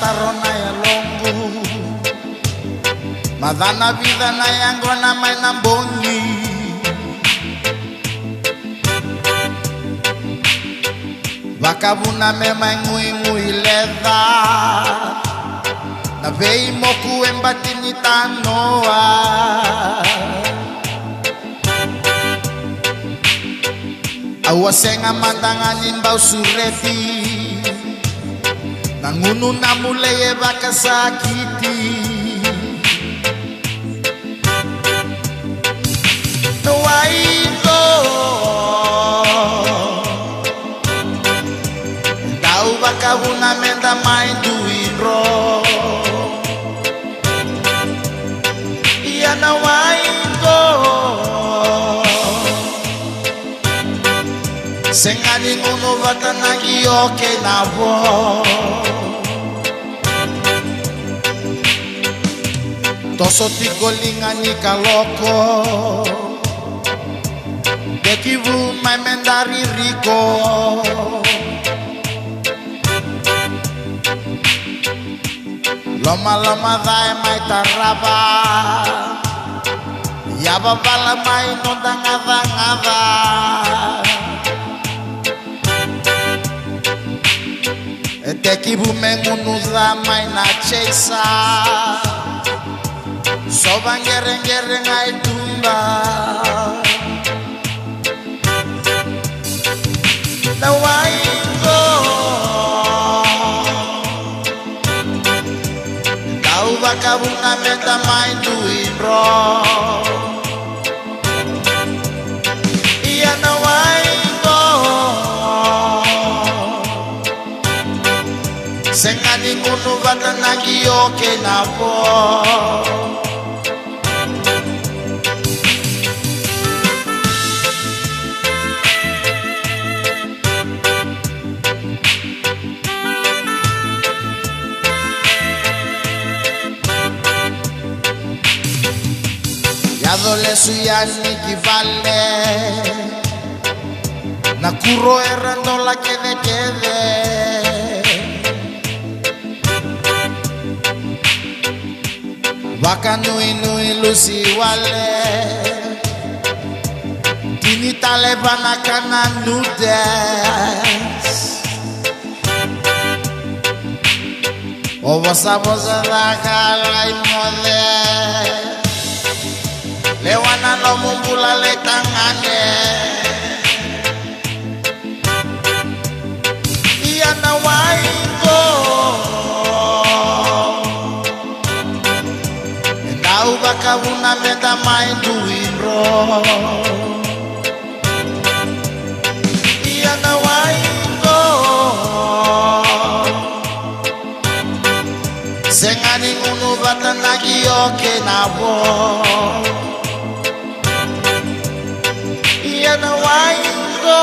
tarona ya longu madana vida na yango na mai na mbongi vakavuna mema ngui leva na vei moku embatini tanoa awasenga mandangani mbau sureti nangunu namuleye vakasakiti no waiko ndau vakavuna menda mainduiro yana waiko sengani ngunu vatanagi oke navo toso tikolingani kaloko dekivu mai mendari riko loma dae mai taraba yaba bala mai nondangada dekivu mengunuza mai na chesa soba ngere ngai tumba na waingo tau vakavuna meta mai duinro ia na waingo sengani ngunu vatanagi oke navo Adole suyani kivale na kuro errando la quede Waka nui lusi wale Tini talebana kana nudes O bosa da gala y mode Lewana no mumbula le tangane Ia na waingo Endau vakavuna menda mai duinro Ia na waingo Sengani ngunu vatanagi oke navo na waingo.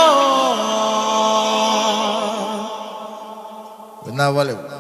Benar, vale.